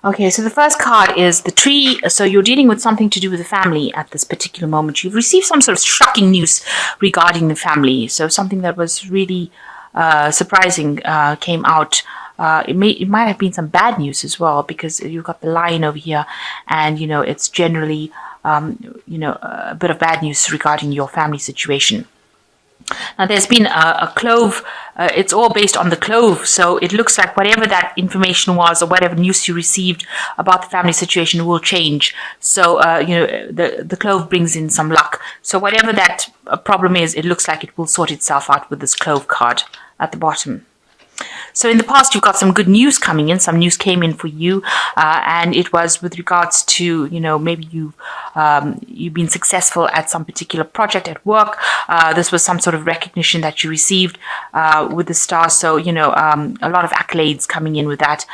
Okay, so the first card is the tree. So you're dealing with something to do with the family at this particular moment. You've received some sort of shocking news regarding the family. So something that was really surprising came out. It might have been some bad news as well, because you've got the lion over here, and it's generally a bit of bad news regarding your family situation. Now, there's been a clove. It's all based on the clove, so it looks like whatever that information was, or whatever news you received about the family situation, will change. So, the clove brings in some luck. So, whatever that problem is, it looks like it will sort itself out with this clove card at the bottom. So in the past, you've got some good news coming in. Some news came in for you, and it was with regards to, maybe you've been successful at some particular project at work. This was some sort of recognition that you received with the star. So, a lot of accolades coming in with that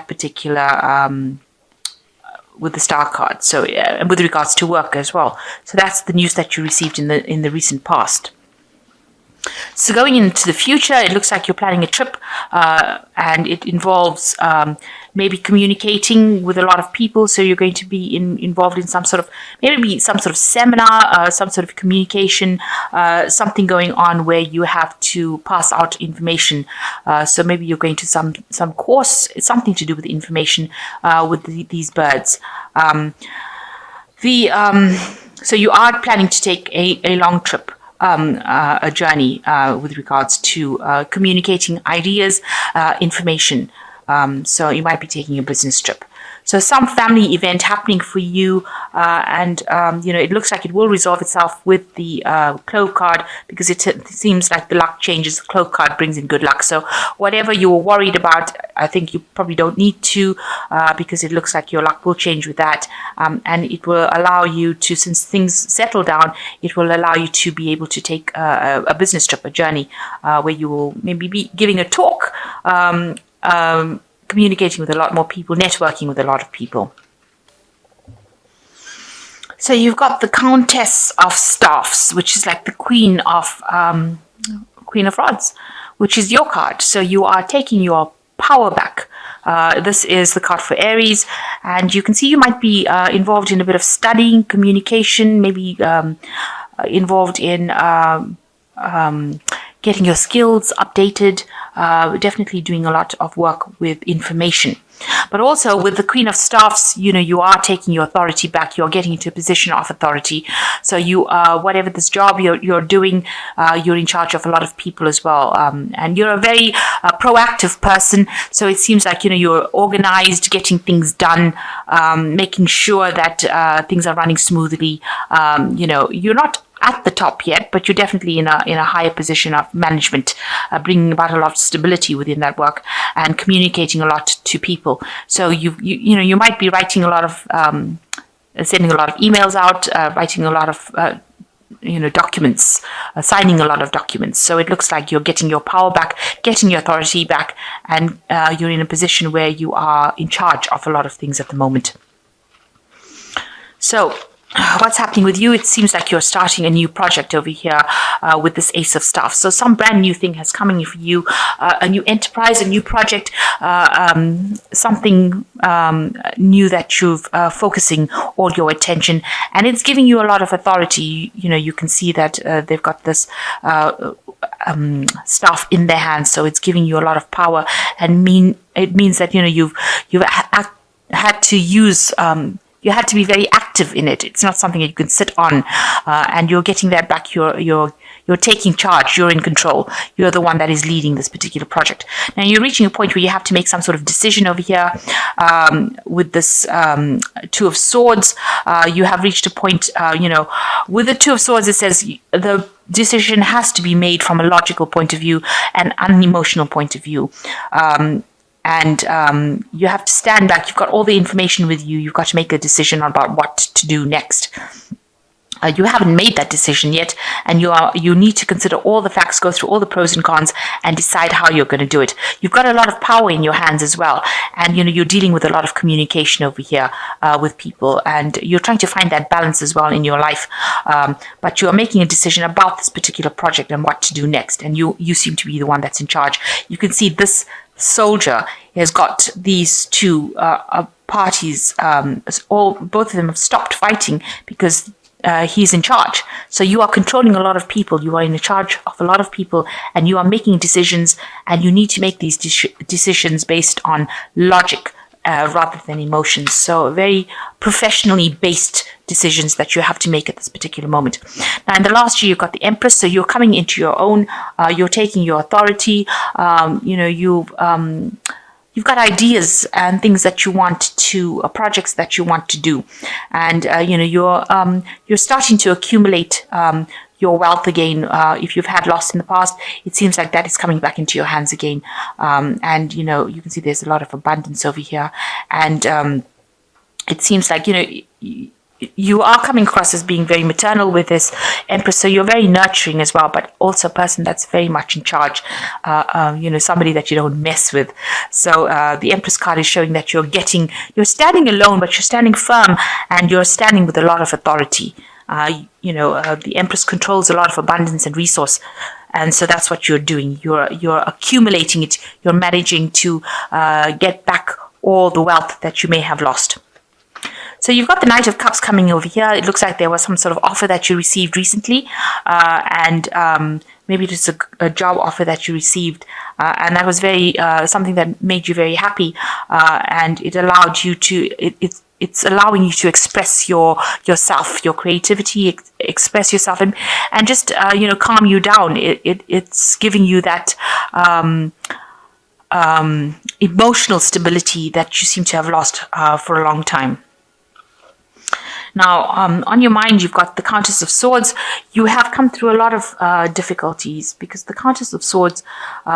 particular with the star card. So, with regards to work as well. So that's the news that you received in the recent past. So going into the future, it looks like you're planning a trip, and it involves maybe communicating with a lot of people. So you're going to be involved in some sort of seminar, some sort of communication, something going on where you have to pass out information. So maybe you're going to some course, something to do with information with these birds. So you are planning to take a long trip. A journey with regards to communicating ideas, information. So you might be taking a business trip. So some family event happening for you, and it looks like it will resolve itself with the clove card, because it seems like the luck changes. The clove card brings in good luck. So whatever you were worried about, I think you probably don't need to, because it looks like your luck will change with that, and it will allow you to, since things settle down, it will allow you to be able to take a business trip, a journey, where you will maybe be giving a talk. Communicating with a lot more people, networking with a lot of people. So you've got the Countess of Staffs, which is like the Queen of Rods, which is your card. So you are taking your power back. This is the card for Aries, and you can see you might be involved in a bit of studying, communication, maybe involved in getting your skills updated, definitely doing a lot of work with information. But also with the Queen of Staffs, you are taking your authority back. You're getting into a position of authority. So you, whatever this job you're doing, you're in charge of a lot of people as well. And you're a very proactive person. So it seems like, you're organized, getting things done, making sure that things are running smoothly. You're not at the top yet, but you're definitely in a higher position of management, bringing about a lot of stability within that work and communicating a lot to people. So you might be writing a lot of sending a lot of emails out, writing a lot of documents, signing a lot of documents. So it looks like you're getting your power back, getting your authority back, and you're in a position where you are in charge of a lot of things at the moment. So what's happening with you? It seems like you're starting a new project over here with this Ace of Staffs. So some brand new thing has coming in for you, a new enterprise, a new project, something new that you've focusing all your attention, and it's giving you a lot of authority. You can see that they've got this staff in their hands, so it's giving you a lot of power, and it means that you've had to use. You had to be very active in it. It's not something that you can sit on, and you're getting that back. You're taking charge. You're in control. You're the one that is leading this particular project. Now you're reaching a point where you have to make some sort of decision over here with this Two of Swords. You have reached a point, with the Two of Swords, it says the decision has to be made from a logical point of view and an emotional point of view. And you have to stand back. You've got all the information with you. You've got to make a decision about what to do next. You haven't made that decision yet, and you need to consider all the facts, go through all the pros and cons, and decide how you're going to do it. You've got a lot of power in your hands as well, and you're dealing with a lot of communication over here with people, and you're trying to find that balance as well in your life. But you are making a decision about this particular project and what to do next, and you seem to be the one that's in charge. You can see this soldier has got these two parties, both of them have stopped fighting because he's in charge. So you are controlling a lot of people. You are in charge of a lot of people, and you are making decisions, and you need to make these decisions based on logic rather than emotions. So very professionally based decisions that you have to make at this particular moment. Now, in the last year, you've got the Empress, so you're coming into your own. You're taking your authority. You've got ideas and things that you want to, projects that you want to do, and you're starting to accumulate your wealth again. If you've had loss in the past, it seems like that is coming back into your hands again, and you can see there's a lot of abundance over here, and it seems like you are coming across as being very maternal with this Empress, so you're very nurturing as well, but also a person that's very much in charge, somebody that you don't mess with. So the Empress card is showing that you're standing alone, but you're standing firm, and you're standing with a lot of authority. The Empress controls a lot of abundance and resource, and so that's what you're doing. You're accumulating it. You're managing to get back all the wealth that you may have lost. So you've got the Knight of Cups coming over here. It looks like there was some sort of offer that you received recently, and maybe it's a job offer that you received, and that was very something that made you very happy, and it allowed you to. It's allowing you to express yourself, your creativity, express yourself, and just calm you down. It's giving you that emotional stability that you seem to have lost for a long time. Now, on your mind, you've got the Countess of Swords. You have come through a lot of difficulties, because the Countess of Swords,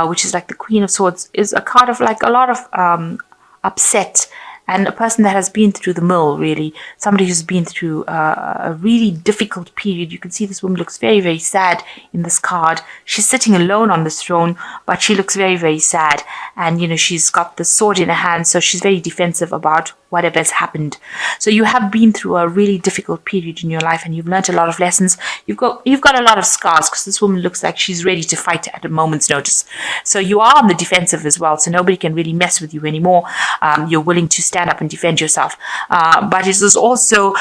which is like the Queen of Swords, is a card of like a lot of upset, and a person that has been through the mill, really. Somebody who's been through a really difficult period. You can see this woman looks very, very sad in this card. She's sitting alone on this throne, but she looks very, very sad. And, she's got the sword in her hand, so she's very defensive about whatever has happened. So you have been through a really difficult period in your life, and you've learned a lot of lessons. You've got a lot of scars, because this woman looks like she's ready to fight at a moment's notice. So you are on the defensive as well, so nobody can really mess with you anymore. You're willing to stand up and defend yourself. But it is also,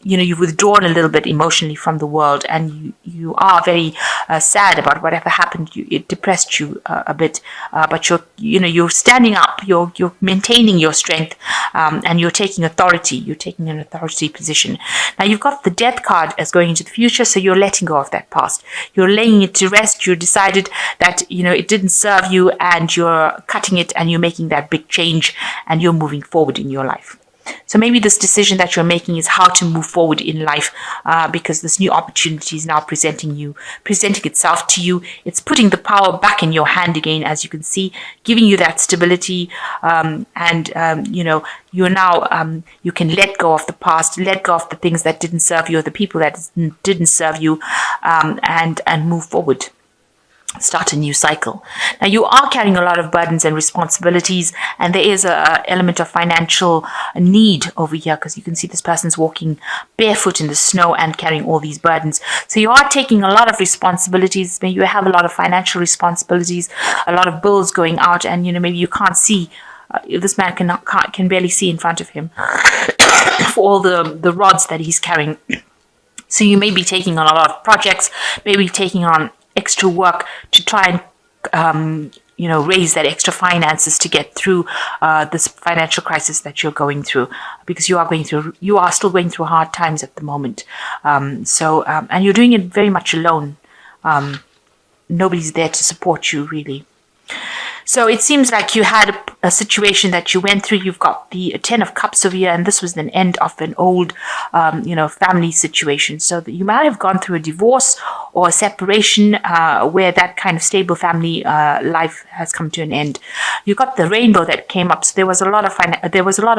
you've withdrawn a little bit emotionally from the world, and you are very sad about whatever happened. It depressed you a bit, but you're standing up. You're maintaining your strength. And you're taking authority. You're taking an authority position. Now, you've got the Death card as going into the future, so you're letting go of that past. You're laying it to rest. You decided that, it didn't serve you, and you're cutting it, and you're making that big change, and you're moving forward in your life. So maybe this decision that you're making is how to move forward in life, because this new opportunity is now presenting itself to you. It's putting the power back in your hand again, as you can see, giving you that stability, you're now, you can let go of the past, let go of the things that didn't serve you, or the people that didn't serve you, and move forward. Start a new cycle. Now, you are carrying a lot of burdens and responsibilities, and there is an element of financial need over here, because you can see this person's walking barefoot in the snow and carrying all these burdens. So you are taking a lot of responsibilities. Maybe you have a lot of financial responsibilities, a lot of bills going out, and maybe you can't see. This man can barely see in front of him for all the rods that he's carrying. So you may be taking on a lot of projects, maybe taking on extra work to try and raise that extra finances to get through this financial crisis that you're going through, because you are still going through hard times at the moment. And you're doing it very much alone. Nobody's there to support you, really. So it seems like you had a situation that you went through. You've got the Ten of Cups over here, and this was an end of an old, family situation. So that you might have gone through a divorce or a separation where that kind of stable family life has come to an end. You got the Rainbow that came up, so there was a lot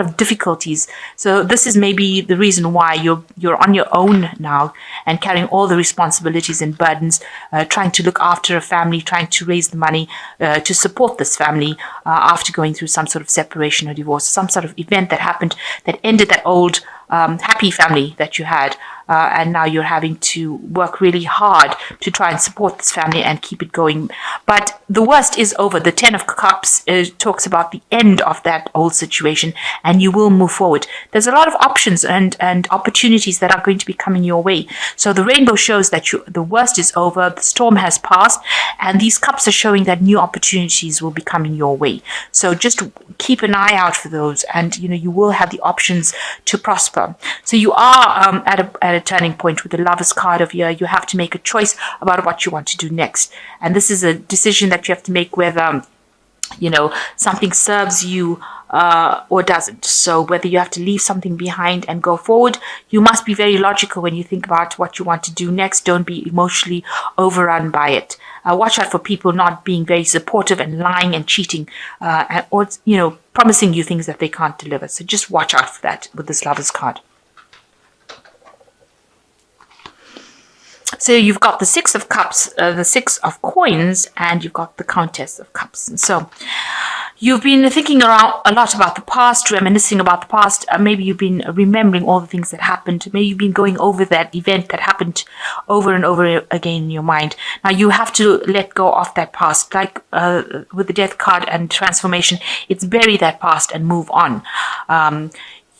of difficulties. So this is maybe the reason why you're on your own now and carrying all the responsibilities and burdens, trying to look after a family, trying to raise the money to support this family after going through some sort of separation or divorce, some sort of event that happened that ended that old happy family that you had. and now you're having to work really hard to try and support this family and keep it going. But the worst is over. The Ten of Cups talks about the end of that old situation, and you will move forward. There's a lot of options and opportunities that are going to be coming your way. So the rainbow shows that the worst is over, the storm has passed, and these cups are showing that new opportunities will be coming your way. So just keep an eye out for those, and you will have the options to prosper. So you are at a turning point with the Lovers card of here. You have to make a choice about what you want to do next, and this is a decision that you have to make whether something serves you or doesn't. So whether you have to leave something behind and go forward, you must be very logical when you think about what you want to do next. Don't be emotionally overrun by it. Watch out for people not being very supportive and lying and cheating, or promising you things that they can't deliver. So just watch out for that with this Lovers card. So you've got the Six of Cups, the Six of Coins, and you've got the Countess of Cups. And so you've been thinking around a lot about the past, reminiscing about the past. Maybe you've been remembering all the things that happened. Maybe you've been going over that event that happened over and over again in your mind. Now you have to let go of that past. Like with the Death card and transformation, it's bury that past and move on.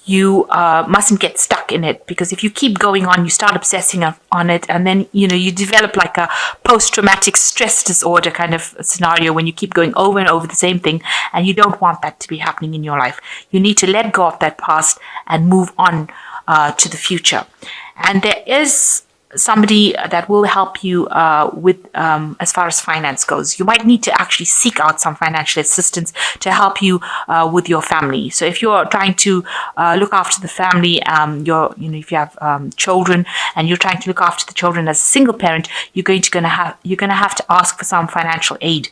You mustn't get stuck in it, because if you keep going on, you start obsessing on it, and then you develop like a post-traumatic stress disorder kind of scenario when you keep going over and over the same thing, and you don't want that to be happening in your life. You need to let go of that past and move on to the future. And there is somebody that will help you with as far as finance goes. You might need to actually seek out some financial assistance to help you with your family. So if you're trying to look after the family, if you have children and you're trying to look after the children as a single parent, you're going to have to ask for some financial aid.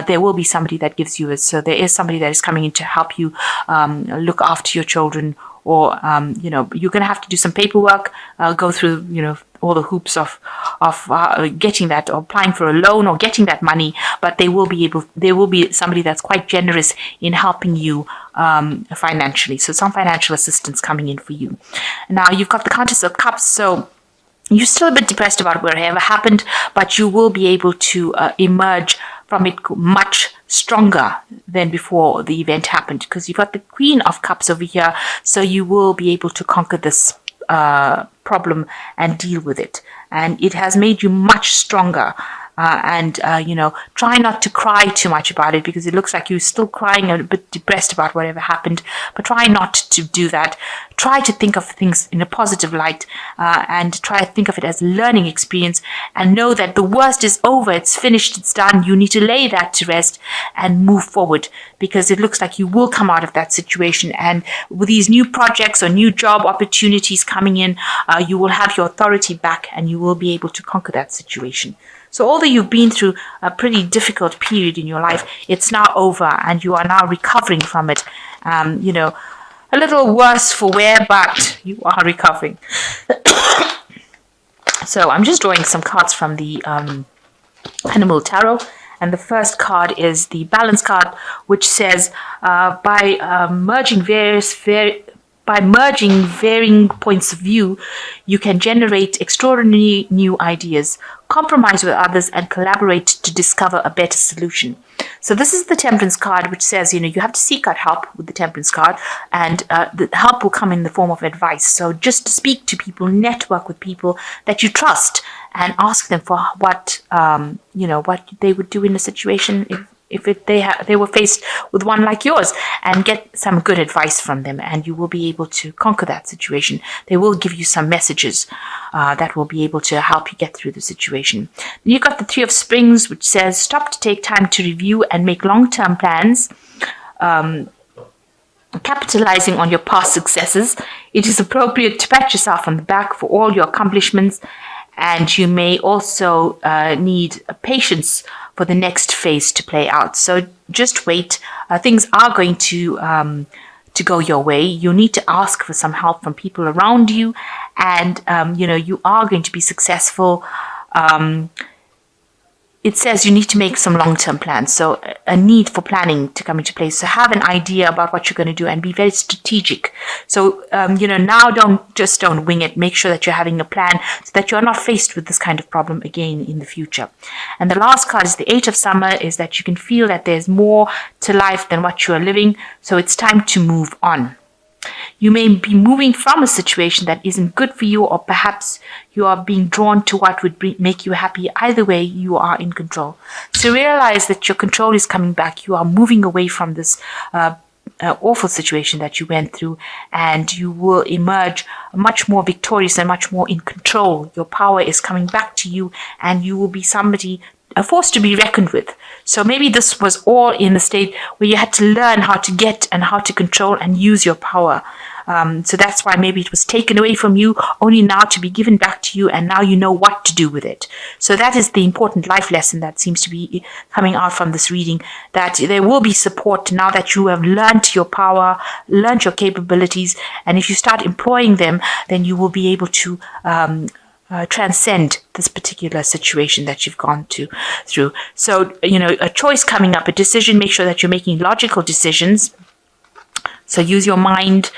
There will be somebody that gives you it. So there is somebody that is coming in to help you look after your children. Or you're going to have to do some paperwork, go through all the hoops of getting that, or applying for a loan, or getting that money. But there will be somebody that's quite generous in helping you financially. So some financial assistance coming in for you. Now you've got the Countess of Cups. So you're still a bit depressed about whatever happened, but you will be able to emerge from it much stronger than before the event happened, because you've got the Queen of Cups over here. So you will be able to conquer this problem and deal with it. And it has made you much stronger. Try not to cry too much about it, because it looks like you're still crying and a bit depressed about whatever happened. But try not to do that. Try to think of things in a positive light, and try to think of it as a learning experience, and know that the worst is over. It's finished. It's done. You need to lay that to rest and move forward, because it looks like you will come out of that situation. And with these new projects or new job opportunities coming in, you will have your authority back, and you will be able to conquer that situation. So although you've been through a pretty difficult period in your life, it's now over, and you are now recovering from it. A little worse for wear, but you are recovering. So I'm just drawing some cards from the Animal Tarot. And the first card is the Balance card, which says, by merging varying points of view, you can generate extraordinary new ideas, compromise with others, and collaborate to discover a better solution. So this is the Temperance card, which says, you have to seek out help with the Temperance card, and the help will come in the form of advice. So just speak to people, network with people that you trust, and ask them for what they would do in a situation if they were faced with one like yours, and get some good advice from them, and you will be able to conquer that situation. They will give you some messages that will be able to help you get through the situation. Then you've got the Three of Springs, which says, stop to take time to review and make long-term plans. Capitalizing on your past successes, it is appropriate to pat yourself on the back for all your accomplishments, and you may also need patience for the next phase to play out. So just wait. Things are going to go your way. You need to ask for some help from people around you, and you are going to be successful. it says you need to make some long-term plans. So a need for planning to come into place. So have an idea about what you're going to do and be very strategic. So, now don't wing it. Make sure that you're having a plan so that you're not faced with this kind of problem again in the future. And the last card is the Eight of Summer, is that you can feel that there's more to life than what you are living. So it's time to move on. You may be moving from a situation that isn't good for you, or perhaps you are being drawn to what would make you happy. Either way, you are in control. So realize that your control is coming back. You are moving away from this awful situation that you went through, and you will emerge much more victorious and much more in control. Your power is coming back to you, and you will be somebody, a force to be reckoned with. So maybe this was all in a state where you had to learn how to get and how to control and use your power. So that's why maybe it was taken away from you, only now to be given back to you, and now you know what to do with it. So that is the important life lesson that seems to be coming out from this reading, that there will be support now that you have learned your power, learned your capabilities, and if you start employing them, then you will be able to transcend this particular situation that you've gone through. So, a choice coming up, a decision, make sure that you're making logical decisions. So use your mind,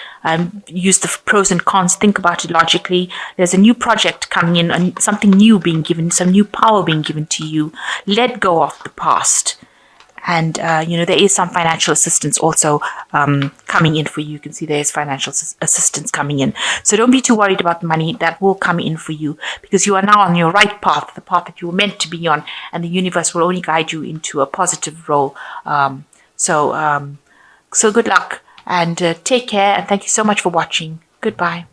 use the pros and cons, think about it logically. There's a new project coming in, and something new being given, some new power being given to you. Let go of the past. And, there is some financial assistance also coming in for you. You can see there is financial assistance coming in. So don't be too worried about the money. That will come in for you, because you are now on your right path, the path that you were meant to be on, and the universe will only guide you into a positive role. So good luck, and take care, and thank you so much for watching. Goodbye.